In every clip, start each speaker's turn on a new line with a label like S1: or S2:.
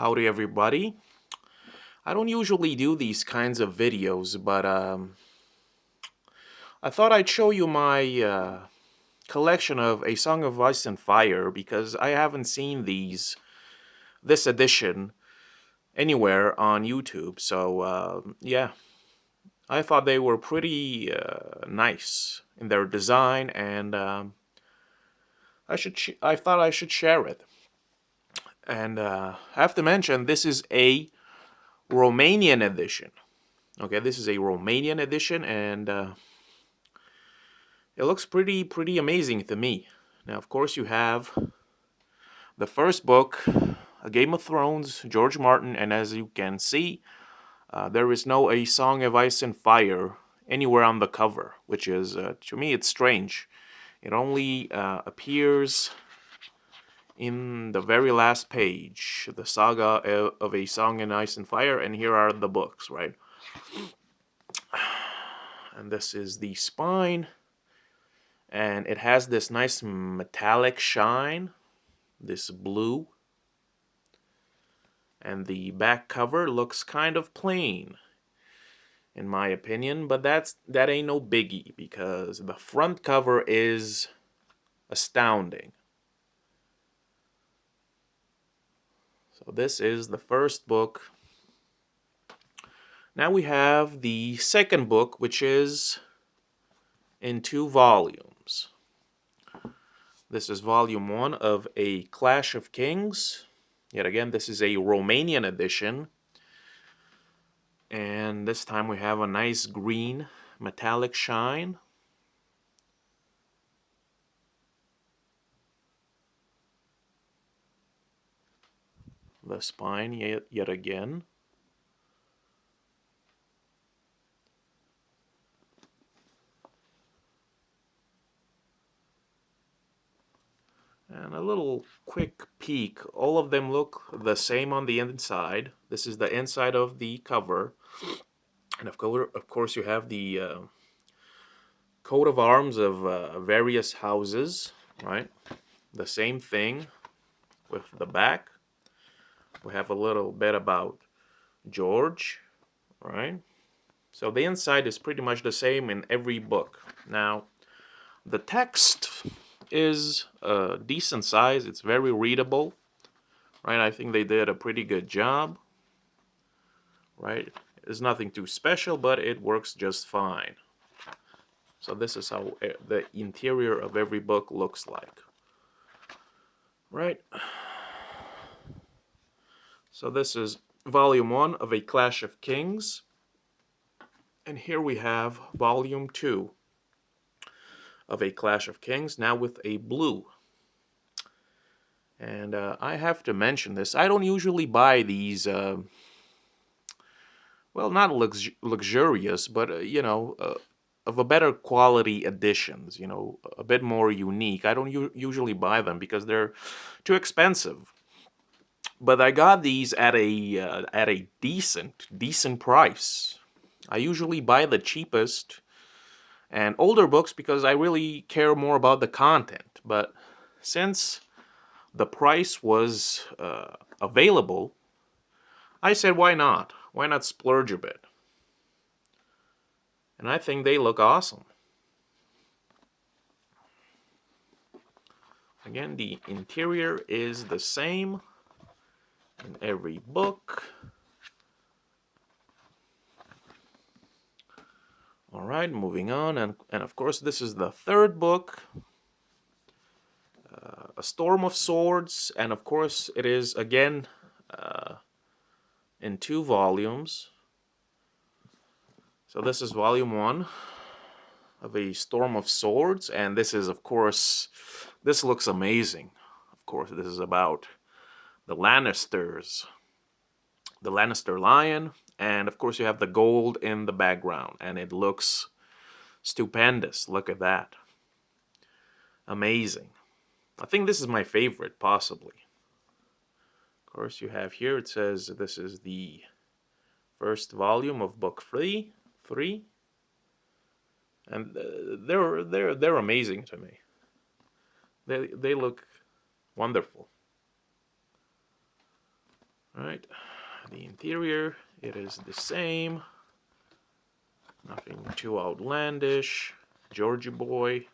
S1: Howdy everybody. I don't usually do these kinds of videos, but I thought I'd show you my collection of A Song of Ice and Fire because I haven't seen this edition anywhere on YouTube. So yeah, I thought they were pretty nice in their design, and I thought I should share it. And I have to mention this is a Romanian edition. Okay, this is a Romanian edition, and it looks pretty amazing to me. Now, of course, you have the first book, A Game of Thrones, George Martin, and as you can see, there is no A Song of Ice and Fire anywhere on the cover, which is, to me, it's strange. It only appears in the very last page, the saga of A Song in Ice and Fire, and here are the books, right? And this is the spine, and it has this nice metallic shine, this blue, and the back cover looks kind of plain in my opinion, but that ain't no biggie because the front cover is astounding. So this is the first book. Now we have the second book, which is in 2 volumes. This is volume 1 of A Clash of Kings. Yet again, this is a Romanian edition. And this time we have a nice green metallic shine. The spine yet again. And a little quick peek. All of them look the same on the inside. This is the inside of the cover. And of course you have the coat of arms of various houses, right? The same thing with the back. We have a little bit about George, right? So the inside is pretty much the same in every book. Now, the text is a decent size. It's very readable, right? I think they did a pretty good job, right? It's nothing too special, but it works just fine. So this is how the interior of every book looks like, right? So this is volume 1 of A Clash of Kings. And here we have volume 2 of A Clash of Kings, now with a blue. And I have to mention this. I don't usually buy these, well, not luxurious, but, of a better quality editions, a bit more unique. I don't usually buy them because they're too expensive. But I got these at a decent price. I usually buy the cheapest and older books because I really care more about the content. But since the price was available, I said, why not? Why not splurge a bit? And I think they look awesome. Again, the interior is the same in every book. All right, moving on. And of course, this is the third book, A Storm of Swords. And of course, it is, again, in 2 volumes. So this is volume 1 of A Storm of Swords. And this is, of course, this looks amazing. Of course, this is about the Lannisters, the Lannister lion, and of course you have the gold in the background, and it looks stupendous. Look at that. Amazing. I think this is my favorite, possibly. Of course, you have here, it says this is the first volume of book 3, and they're amazing to me. They look wonderful. Right, the interior, it is the same. Nothing too outlandish. Georgie boy.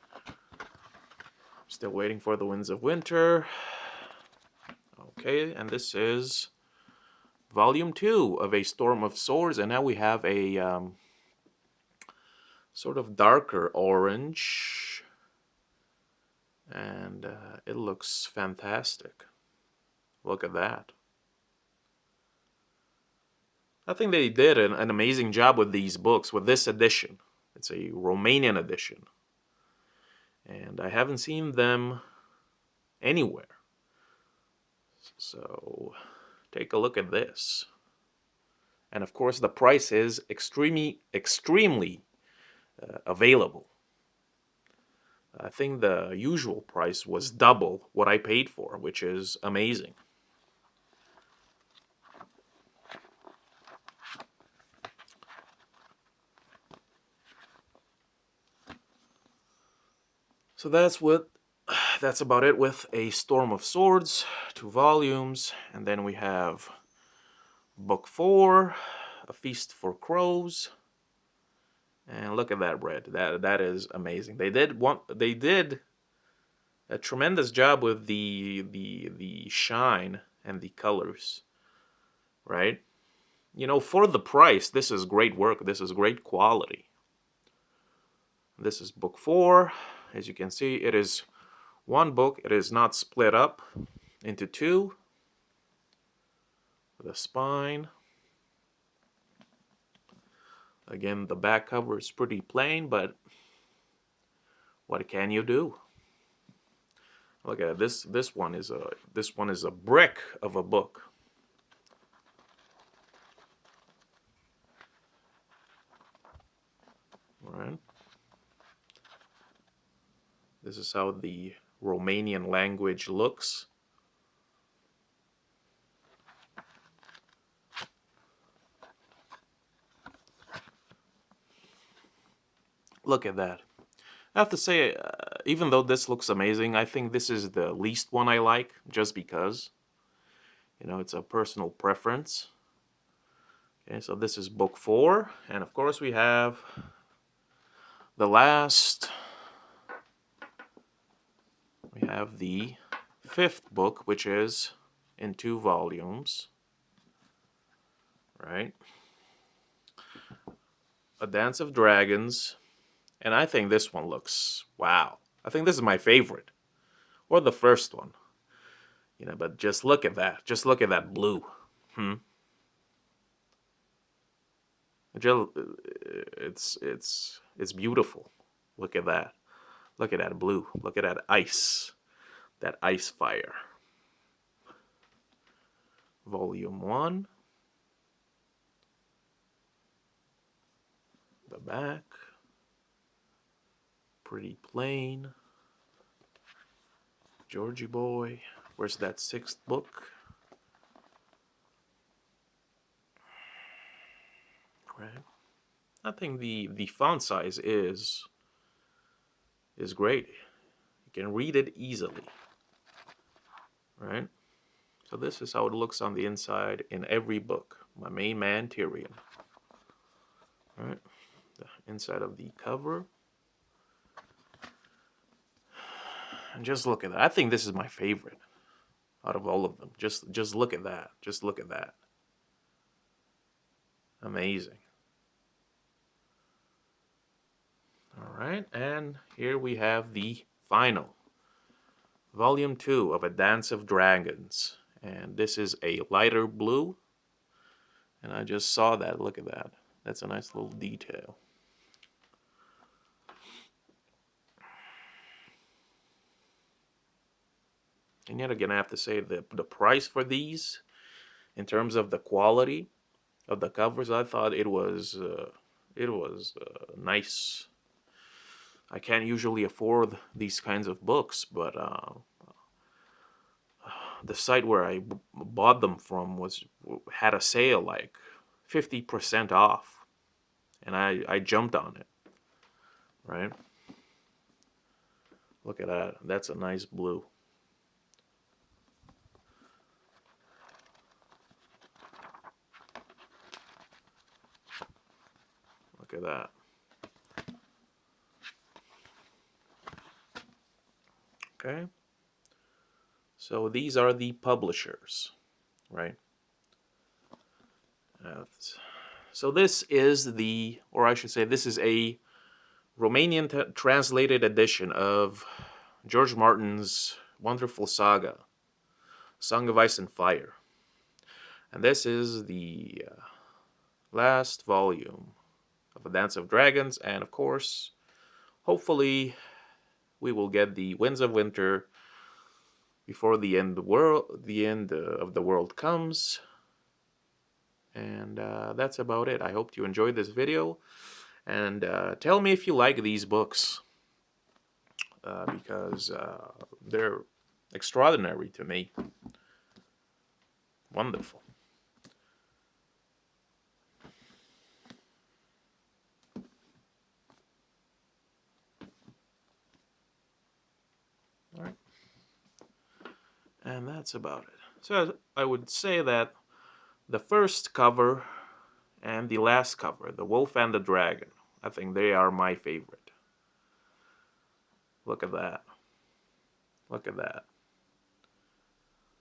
S1: Still waiting for the winds of winter. Okay, and this is volume 2 of A Storm of Swords, and now we have a sort of darker orange, and it looks fantastic. Look at that. I think they did an amazing job with these books, with this edition. It's a Romanian edition, and I haven't seen them anywhere. So take a look at this. And of course, the price is extremely available. I think the usual price was double what I paid for, which is amazing. So that's about it with A Storm of Swords, 2 volumes, and then we have book 4, A Feast for Crows. And look at that red. That is amazing. They did a tremendous job with the shine and the colors, right? You know, for the price, this is great work. This is great quality. This is book 4. As you can see, it is one book. It is not split up into 2. The spine. Again, the back cover is pretty plain, but what can you do? Look at this. This one is a brick of a book. All right. This is how the Romanian language looks. Look at that. I have to say, even though this looks amazing, I think this is the least one I like, just because. You know, it's a personal preference. Okay, so this is book 4, and of course we have the last. We have the 5th book, which is in 2 volumes. Right? A Dance of Dragons. And I think this one looks, wow. I think this is my favorite. Or the first one. You know, but just look at that. Just look at that blue. It's beautiful. Look at that. Look at that blue. Look at that ice. That ice fire. Volume 1. The back. Pretty plain. Georgie boy. Where's that 6th book? Right. I think the font size is great. You can read it easily. Right? So this is how it looks on the inside in every book. My main man, Tyrion. Right? The inside of the cover. And just look at that. I think this is my favorite out of all of them. Just look at that. Just look at that. Amazing. All right, and here we have the final volume 2 of A Dance of Dragons, and this is a lighter blue, and I just saw that. Look at that. That's a nice little detail. And yet again, I have to say that the price for these, in terms of the quality of the covers, I thought it was nice. I can't usually afford these kinds of books, but the site where I bought them from had a sale, like 50% off, and I jumped on it. Right? Look at that. That's a nice blue. at that. Okay. So these are the publishers, right? So this is the, or I should say, this is a Romanian translated edition of George Martin's wonderful saga, Song of Ice and Fire. And this is the last volume of A Dance of Dragons, and of course, hopefully, we will get the Winds of Winter before the end of the world comes. And that's about it. I hope you enjoyed this video, and tell me if you like these books, because they're extraordinary to me. Wonderful. All right. And that's about it. So I would say that the first cover and the last cover, The Wolf and the Dragon, I think they are my favorite. Look at that. Look at that.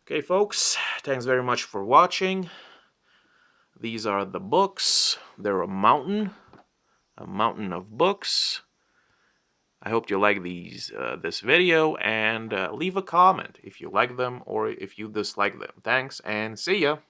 S1: Okay, folks, thanks very much for watching. These are the books. They're a mountain of books. I hope you like this video, and leave a comment if you like them or if you dislike them. Thanks, and see ya!